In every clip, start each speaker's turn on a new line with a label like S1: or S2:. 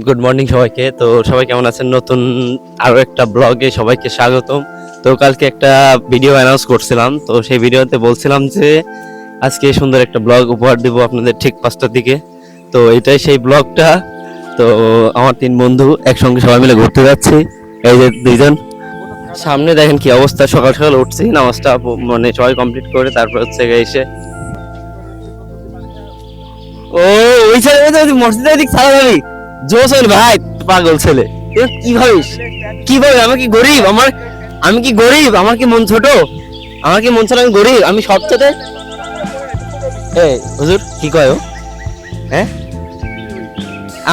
S1: Good morning সবাইকে। তো সবাই কেমন আছেন? নতুন আরো একটা ব্লগে সবাইকে স্বাগতম। তো কালকে একটা ভিডিও অ্যানাউন্স করছিলাম, তো সেই ভিডিওতে বলছিলাম যে আজকে সুন্দর একটা ব্লগ উপহার দিব আপনাদের ঠিক 5টার দিকে। তো এটাই সেই ব্লগটা। তো আমার 3 বন্ধু একসঙ্গে সবাই মিলে ঘুরতে যাচ্ছি। এই যে 2জন সামনে, দেখেন কি অবস্থা। সকাল সকাল উঠছি, নামাজটা মানে সবাই কমপ্লিট করে তারপর হচ্ছে এসে ও ওই সাইডে মসজিদের দিক ছাড়া যাবি। জোস হইল ভাই, পাগল ছেলে। কি ভাবিস? কি ভাবি আমি কি গরিব? আমি কি গরিব? আমার কি মন ছোট? আমার কি মন ছোট? আমি গরিব? আমি সবচেয়ে এই হুজুর কি কয় ও? হ্যাঁ,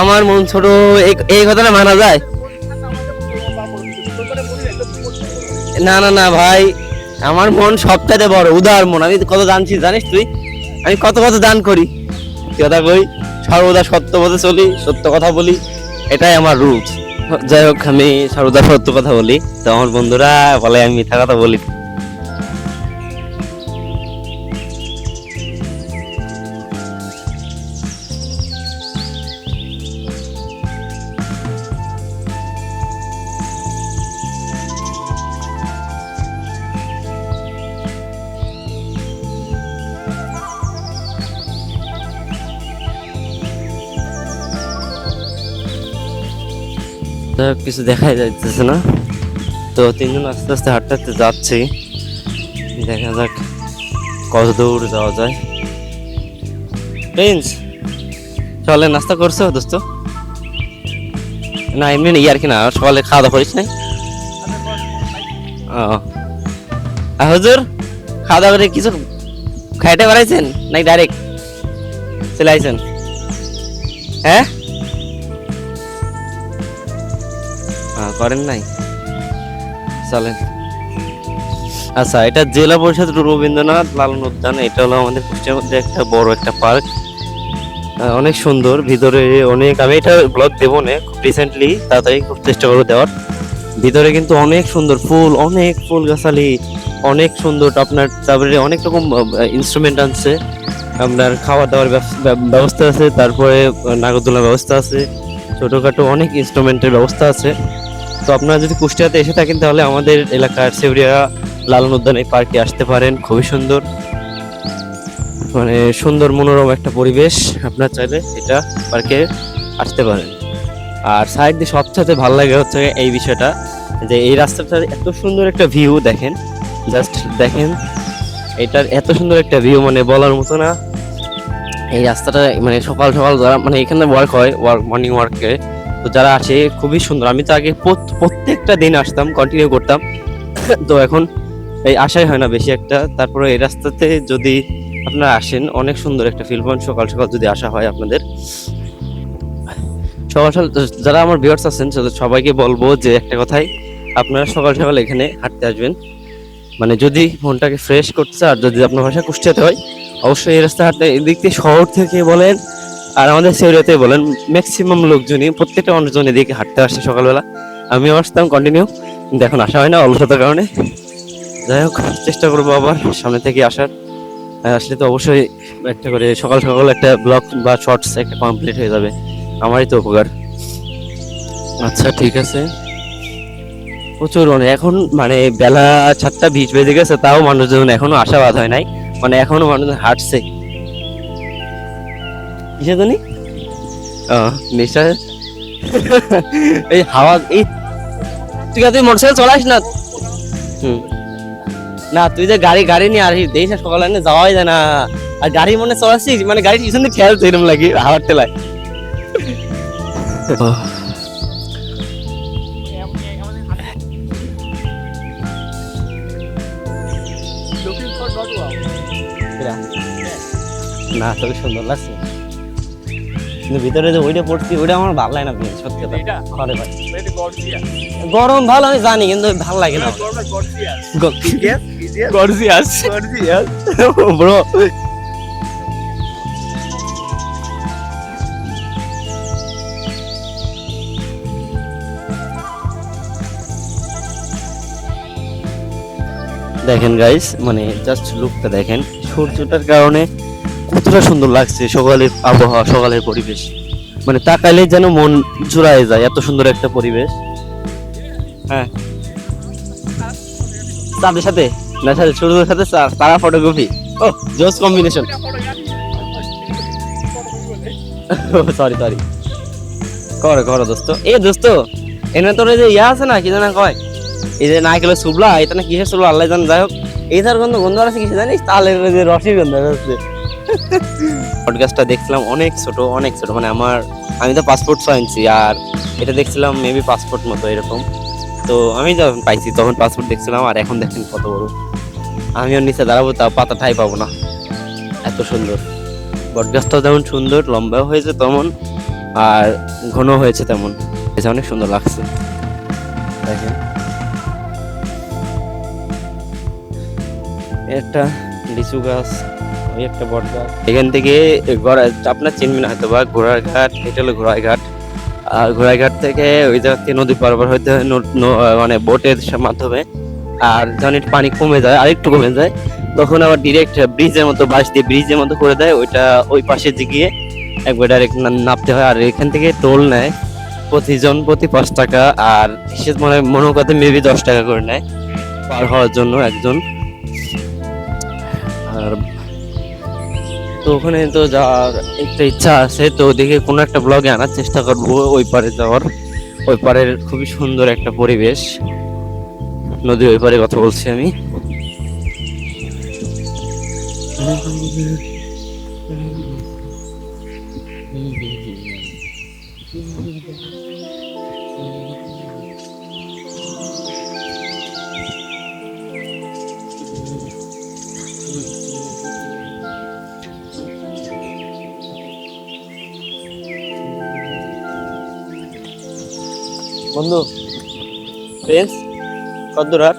S1: আমার মন ছোট, এই কথাটা মানা যায়? না না না ভাই, আমার মন সবচেয়ে বড়, উদার মন। আমি কত জানছিস জানিস তুই? আমি কত কত দান করি, কথা কই, সর্বদা সত্য পথে চলি, সত্য কথা বলি, এটাই আমার রুলস। যাই হোক, আমি সর্বদা সত্য কথা বলি, তো আমার বন্ধুরা বলে আমি মিথ্যা কথা বলি। যাই হোক, কিছু দেখাই যাইতেছে না। তো 3জন আস্তে আস্তে হাঁটতে হাঁটতে যাচ্ছি, দেখা যাক কত দূর যাওয়া যায়। প্রিন্স, চলে নাস্তা করছো দোস্ত? না এমনি নেই আর কি, না সকালে খাওয়া দাওয়া করিস নাই? ও হুজুর, খাওয়া দাওয়া করে কিছু খাইতে পারাইছেন নাকি ডাইরেক্ট চলে আইছেন? হ্যাঁ, করেন নাই, চলেন। আচ্ছা, এটা জেলা পরিষদ রবীন্দ্রনাথ লালন উদ্যান। এটা হলো আমাদের কুষ্টিয়ার মধ্যে একটা বড় একটা পার্ক, অনেক সুন্দর। ভিতরে অনেক, আমি এটা ব্লগ দেবো না খুব রিসেন্টলি, তাড়াতাড়ি খুব চেষ্টা করবো দেওয়ার। ভিতরে কিন্তু অনেক সুন্দর ফুল, অনেক ফুল গাছালি, অনেক সুন্দর আপনার। তারপরে অনেক রকম ইনস্ট্রুমেন্ট আছে, আপনার খাওয়া দাওয়ার ব্যবস্থা আছে, তারপরে নাগরদোলার ব্যবস্থা আছে, ছোটখাটো অনেক ইনস্ট্রুমেন্টের ব্যবস্থা আছে। তো আপনারা যদি কুষ্টিয়াতে এসে থাকেন তাহলে আমাদের এলাকার সেউরিয়া লালন উদ্যান এই পার্কে আসতে পারেন। খুবই সুন্দর, মানে সুন্দর মনোরম একটা পরিবেশ। আপনার চাইলে এটা পার্কে আসতে পারেন। আর সাইড দিয়ে সবচেয়ে ভালো লাগে হচ্ছে এই বিষয়টা, যে এই রাস্তাটার এত সুন্দর একটা ভিউ দেখেন, জাস্ট দেখেন, এটার এত সুন্দর একটা ভিউ মানে বলার মতো না। এই রাস্তাটা মানে সকাল সকাল যারা মানে এখানে ওয়ার্ক হয়, মর্নিং ওয়ার্কে, তো যারা আসে খুবই সুন্দর। আমি তো আগে প্রত্যেকটা দিন আসতাম, কন্টিনিউ করতাম, তো এখন এই আশাই হয় না বেশি একটা। তারপরে এই রাস্তাতে যদি আপনারা আসেন, অনেক সুন্দর একটা ফিল পান সকাল সকাল যদি আসা হয় আপনাদের। সকাল সকাল যারা আমার ভিউয়ার্স আছেন সবাইকে বলবো যে একটা কথাই, আপনারা সকাল সকাল এখানে হাঁটতে আসবেন, মানে যদি মনটাকে ফ্রেশ করতে। আর যদি আপনার ভাষা কুষ্টিয়াতে হয়, অবশ্যই এই রাস্তা হাঁটতে। এদিক থেকে শহর থেকে বলেন আর আমাদের সেরিয়াতে বলেন, ম্যাক্সিমাম লোকজনই, প্রত্যেকটা মানুষজন এদিকে হাঁটতে আসে সকালবেলা। আমিও আসতাম কন্টিনিউ, কিন্তু এখন আসা হয় না অলসতার কারণে। যাই হোক, চেষ্টা করবো আবার সামনে থেকে আসার। আসলে তো অবশ্যই একটা করে সকাল সকাল একটা ব্লগ বা শর্টস একটা কমপ্লিট হয়ে যাবে, আমারই তো উপকার। আচ্ছা ঠিক আছে, প্রচুর মানে এখন মানে বেলা 7টা 20 বেজে গেছে, তাও মানুষজন এখনো আশাবাদ হয় নাই, মানে এখনো মানুষজন হাঁটছে। কিসে জানি নেশা এই হাওয়া। এই তুই মোটরসাইকেল চলাস না? হুম, না তুই যে গাড়ি গাড়ি নিয়ে আসিস, দেখিস না সকালে যাওয়াই যায় না। আর গাড়ি মনে চলাচ্ছিস, মানে গাড়ি পিছন দিয়ে খেয়াল তো এরকম লাগে হাওয়ার টেলায়। না তোকে সুন্দর লাগছে, কিন্তু ভিতরে যে ওইটা পড়ছি ওইটা আমার ভালো লাগে না, সত্যি কথা। ঘরে ভাই গরম ভালো আমি জানি, কিন্তু ভালো লাগে না ব্রো। দেখেন গাইস, মানে জাস্ট লুকটা দেখেন, সূর্যটার কারণে কতটা সুন্দর লাগছে সকালের আবহাওয়া, সকালের পরিবেশ। মানে তাকাইলে যেন মন জুড়ায় যায়, এত সুন্দর একটা পরিবেশ। হ্যাঁ, চাঁদের সাথে না, সাথে সূর্যের সাথে তারা ফটোগ্রাফি। ও জোস কম্বিনেশন। সরি সরি, করো করো দোস্ত। এ দোস্ত, এনে তোর এই যে ইয়া আছে না, কি জানা কয়, এই যে নারকেলের সুবলা, এটা না কিসের সুবলা আল্লাহ জানে। যাই হোক, এই তার গন্ধ গন্ধ আছে কিসে জানিস, তালের ওই যে রসের গন্ধ আছে। পডকাস্টটা দেখছিলাম অনেক ছোট, অনেক ছোট, মানে আমি তো পাসপোর্ট 6 ইঞ্চি, আর এটা দেখছিলাম মেবি পাসপোর্ট মতো এরকম। তো আমি যখন পাইছি তখন পাসপোর্ট দেখছিলাম, আর এখন দেখেন কত বড়। আমি ওর নিচে দাঁড়াবো, তা পাতা ঠাই পাবো না, এত সুন্দর। বটগাছটাও যেমন সুন্দর, লম্বাও হয়েছে তেমন, আর ঘন হয়েছে তেমন। এটা অনেক সুন্দর লাগছে দেখেন। একটা লিচু গাছ, ওই একটা বট গাছ। এখান থেকে আপনার চিনবেন না হয়তো বা, ঘোড়ার ঘাট, এটা হলো ঘোড়ার ঘাট। আর ঘোড়ার ঘাট থেকে ওই জায়গা থেকে নদী পার হইতে হয় মানে বোটের মাধ্যমে। আর যখন একটু পানি কমে যায়, আরেকটু কমে যায়, তখন আবার ডিরেক্ট ব্রিজের মতো, বাঁশ দিয়ে ব্রিজের মতো করে দেয়, ওইটা ওই পাশে গিয়ে একবার ডাইরেক্ট নামতে হয়। আর এখান থেকে টোল নেয় প্রতি 5 টাকা, আর বিশেষ মনে করতে মেবি 10 টাকা করে নেয় পার হওয়ার জন্য একজন। আর তো ওখানে তো যাওয়ার একটা ইচ্ছা আছে, তো দেখে কোনো একটা ব্লগে আনার চেষ্টা করবো ওই পারে যাওয়ার। ওই পারের খুবই সুন্দর একটা পরিবেশ, নদীর ওই পারে কথা বলছি আমি। বন্ধু, প্রিন্স, কত দূর আর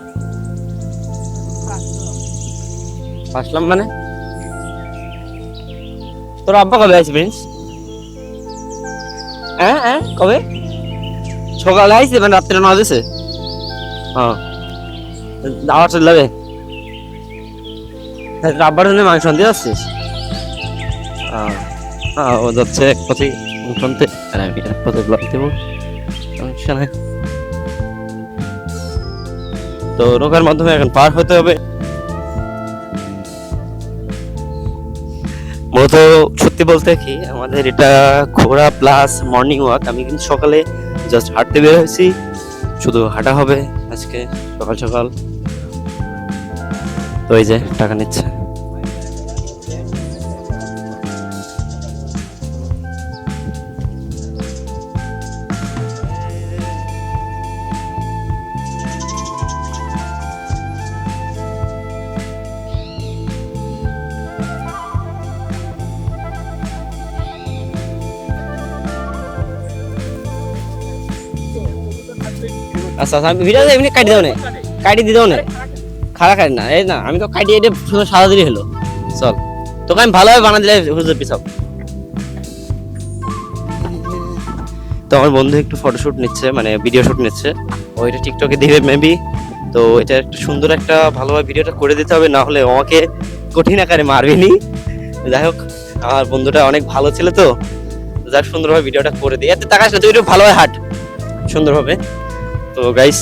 S1: আসলাম? মানে তোর আব্বা কবে আছে প্রিন্স? হ্যাঁ হ্যাঁ, কবে? সকালে আইছে, মানে রাত্রে না দিছে? হ্যাঁ, দাওয়াত চলে যাবে। আব্বার জন্য মাংস আনতে যাচ্ছিস? হ্যাঁ, ও যাচ্ছে এক পথে শুনতে, আর আমি এক পথে ব্লগ দেবো, সমস্যা নাই। তো নৌকার মাধ্যমে এখন পার হতে হবে। মূলত সত্যি বলতে কি, আমাদের এটা ঘোরা প্লাস মর্নিং ওয়াক। আমি কিন্তু সকালে জাস্ট হাঁটতে বের হয়েছি, শুধু হাঁটা হবে আজকে সকাল সকাল। তো এই যে টাকা নিচ্ছে। আচ্ছা আচ্ছা, আমি ভিডিও এমনি কাটি দাও না, কাটি দিয়ে দাও না, খারাপ কাটি না, এই না, আমি তো কাটিয়ে এটা শুধু সাদা দিলেই হলো। চল, তোকে আমি ভালোভাবে বানা দিলে হুজুর পিছাব। তো আমার বন্ধু একটু ফটোশুট নিচ্ছে, মানে ভিডিও শুট নিচ্ছে, ওইটা টিকটকে দিবে মেবি। তো এটা একটা সুন্দর একটা ভালোভাবে ভিডিওটা করে দিতে হবে, না হলে আমাকে কঠিন আকারে মারবেনি। যাই হোক, আমার বন্ধুটা অনেক ভালো ছিল, তো যাক সুন্দরভাবে ভিডিওটা করে দিই। এত টাকা তুই একটু ভালোভাবে হাঁট সুন্দরভাবে। তো গাইস,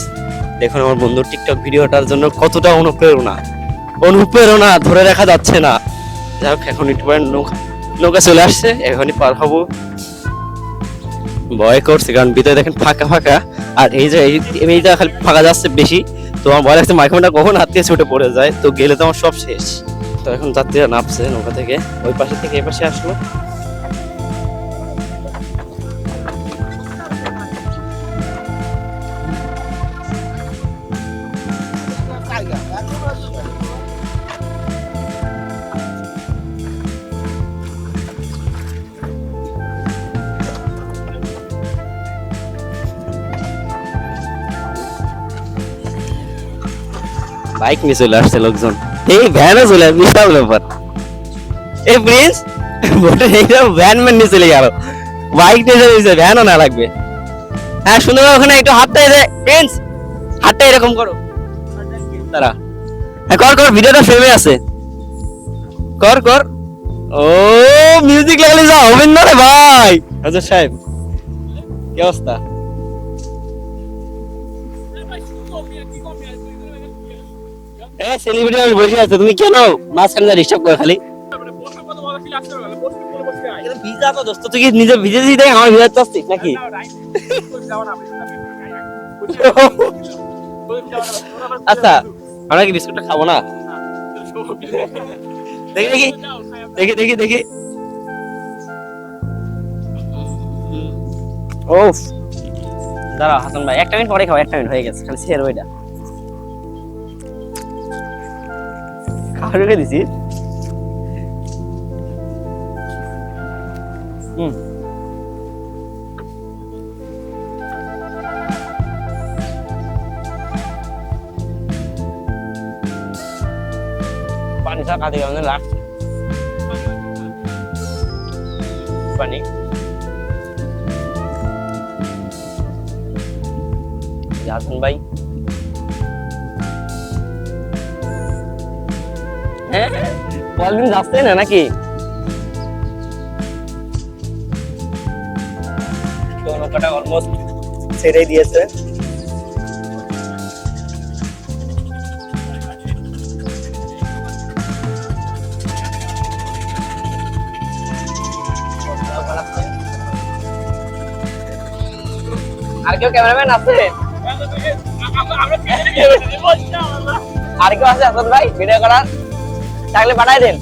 S1: দেখুন আমার বন্ধুর টিকটক ভিডিওটার জন্য কতটা অনুপ্রেরণা ধরে রাখা যাচ্ছে না। যাই হোক, এখন একটু নৌকা চলে আসছে, এখনই পার হবো। ভয় করছে কারণ ভিতরে দেখেন ফাঁকা ফাঁকা, আর এই যে এইটা খালি ফাঁকা যাচ্ছে বেশি। তো আমার ভয় লাগছে মাইক্রোফোনটা কখন হাত দিয়ে ছুটে পড়ে যায়, তো গেলে তো আমার সব শেষ। তো এখন যাত্রীরা নামছে নৌকা থেকে, ওই পাশে থেকে এই পাশে আসলো। বাইক নিয়ে চলে আসছে লোকজন, এই ভ্যানও চলে আসছে, বিশাল ব্যাপার। এই প্রিন্স বটে, এইটা ভ্যান ম্যান নিয়ে চলে গেল, বাইক নিয়ে চলে, ভ্যানও না লাগবে। হ্যাঁ সুন্দর, ওখানে একটু হাতটা প্রিন্স, হাতটা এরকম করো তারা। হ্যাঁ কর কর, ভিডিওটা ফ্রেমে আছে, কর কর। ও মিউজিক লাগালে যা হবেন না রে ভাই। হাজার সাহেব কি অবস্থা? সেলিব্রিটি আমি বসে আছে, তুমি কেন মাঝখানে যা ডিস্টার্ব করে খালি? ভিজা তো দোস্ত, তুই কি নিজে ভিজে দিই দেয় আমার ভিজা চাচ্ছিস নাকি? আচ্ছা আমরা কি বিস্কুটটা খাবো না? দেখি দেখি দেখি দেখি দেখি। ওফ দাঁড়াও হাসান ভাই, একটা মিনিট পরে খাও, একটা মিনিট হয়ে গেছে, খালি শেয়ার ওইটা খাওয়া রেখে দিছি। পানি ছাড়া খাতে গেলে লাগছে পানি। হাসান ভাই হ্যাঁ কলদিন যাচ্ছে না নাকি? নৌকাটা অলমোস্ট ছেড়ে দিয়েছে। আর কেউ ক্যামেরাম্যান আছে? আর কেউ আছে হাসান ভাই ভিডিও করার? থাকলে পাঠাই দেন।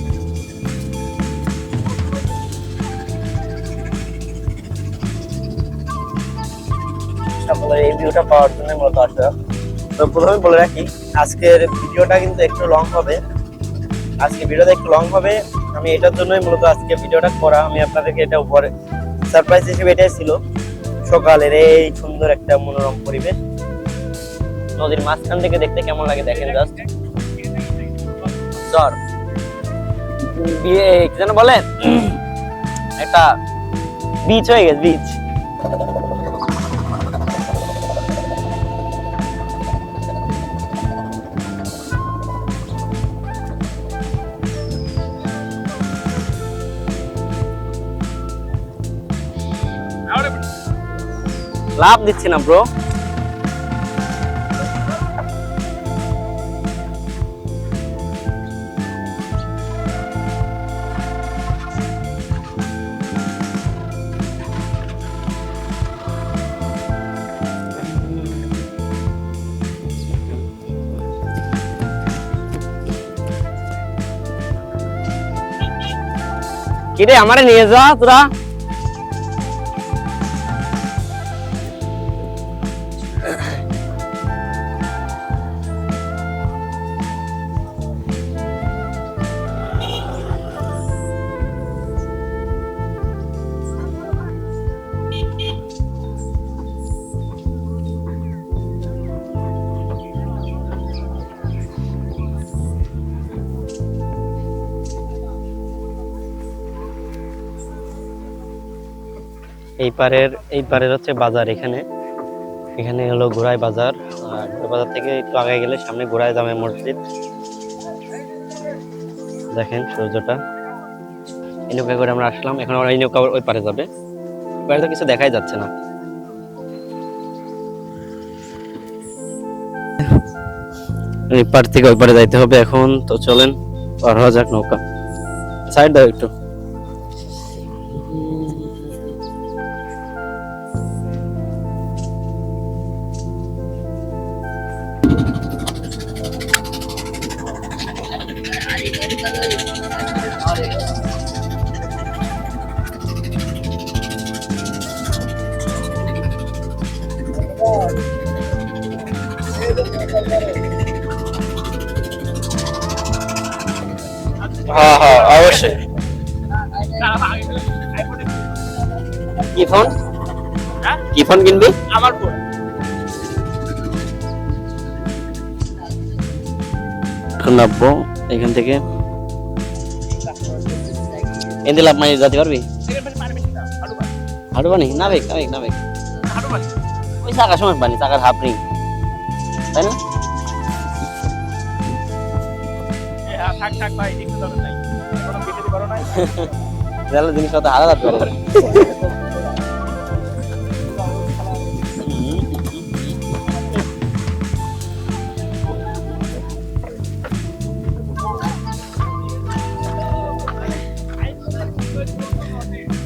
S1: সকলের এই ভিডিওটা পাওয়ার জন্য মূলত আসা। তো প্রথমে বলে রাখি আজকের ভিডিওটা কিন্তু একটু লং হবে। আমি এটার জন্যই মূলত আজকে ভিডিওটা করা। আমি আপনাদেরকে এটা উপরে সারপ্রাইজ হিসেবে এটাই ছিল। সকালের এই সুন্দর একটা মনোরম পরিবেশ নদীর মাঝখান থেকে দেখতে কেমন লাগে দেখেন জাস্ট। চর বিয়ে কি যেন বলেন, একটা বিচ হয়ে গেছে বিচ। লাভ দিচ্ছি না ব্রো। কিরে আমারে নিয়ে যা তোরা। এই পারের হচ্ছে বাজার। এখানে হলো গোড়াই বাজার। আর বাজার থেকে একটু আগে গেলে সামনে গোড়াই জামে মসজিদ। দেখেন সূর্যটা। এই নৌকা করে আমরা আসলাম, এখন আমরা এই নৌকা ওই পারে যাবে। পারে তো কিছু দেখাই যাচ্ছে না। এই পার থেকে ওই পারে যাইতে হবে এখন। তো চলেন পার হওয়া যাক নৌকা। সাইড দাও একটু। হ্যাঁ হ্যাঁ অবশ্যই। কি ফোন? কি ফোন কিনবি? আমার ফোন। নামবো এখান থেকে। এতে লাভ মাই যেতে পারবি? হাঁটু পানি না বেগ না বেগ না বেগ ওই চাকার সময় পানি, চাকার হাফ নেই তাই না? থাক থাক ভাই, দেখতে দরকার নাই। জালে জিনিস কত আলাদা করে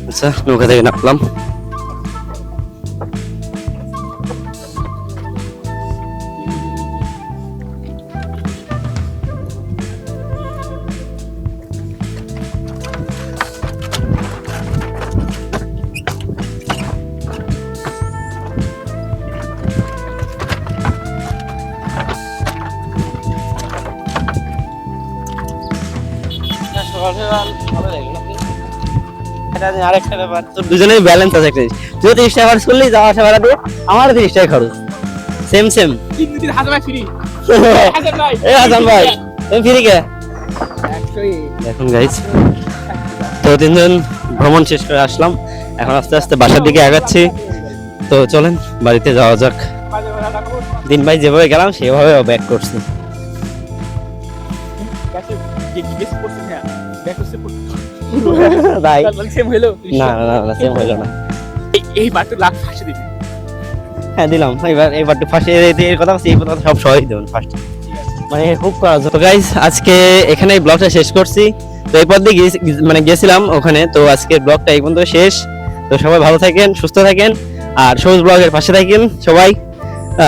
S1: আচ্ছা নৌকা থেকে নামলাম আরেকটা ব্যাপার তোর দুজনেই ব্যালেন্স আছে একটা জিনিস তুই 30 টাকা খরচ করলি যাওয়া আসা ভাড়া দিয়ে আমার 30 টাকা খরচ সেম সেম এই হাসান ভাই তুমি ফ্রি কে এখন গাইস তো তিনজন ভ্রমণ শেষ করে আসলাম এখন আস্তে আস্তে বাসার দিকে আগাচ্ছি তো চলেন বাড়িতে যাওয়া যাক দিন ভাই যেভাবে গেলাম সেভাবে ব্যাক করছি ভাই না না না সেম হইলো না
S2: এই বারটা লাখ ফাঁসে দিবি
S1: হ্যাঁ দিলাম এবার তো ফার্স্টে এর কথা বলছি এই কথা সব সহই দেবেন ফার্স্ট মানে খুব করা তো গাইস আজকে এখানেই ব্লগটা শেষ করছি তো এই পর দিয়ে মানে গেছিলাম ওখানে তো আজকের ব্লগটা এই পর্যন্ত শেষ তো সবাই ভালো থাকেন সুস্থ থাকেন আর সবুজ ব্লগের পাশে থাকেন সবাই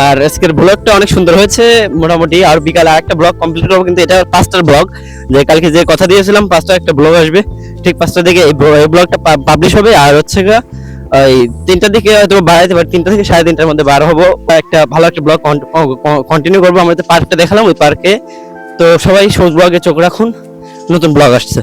S1: আর আজকের ব্লগটা অনেক সুন্দর হয়েছে মোটামুটি আর বিকালে আরেকটা ব্লগ কমপ্লিট করবো কিন্তু এটা 5টার ব্লগ যে কালকে যে কথা দিয়েছিলাম 5টা একটা ব্লগ আসবে ঠিক 5টার দিকে এই ব্লগটা পাবলিশ হবে আর হচ্ছে এই 3টার দিকে হয়তো বাড়াইতে পারি 3টা থেকে 3:30টার মধ্যে বার হবো একটা ভালো একটা ব্লগ কন্টিনিউ করবো আমরা তো পার্কটা দেখালাম ওই পার্কে তো সবাই সবুজ ব্লগে চোখ রাখুন নতুন ব্লগ আসছে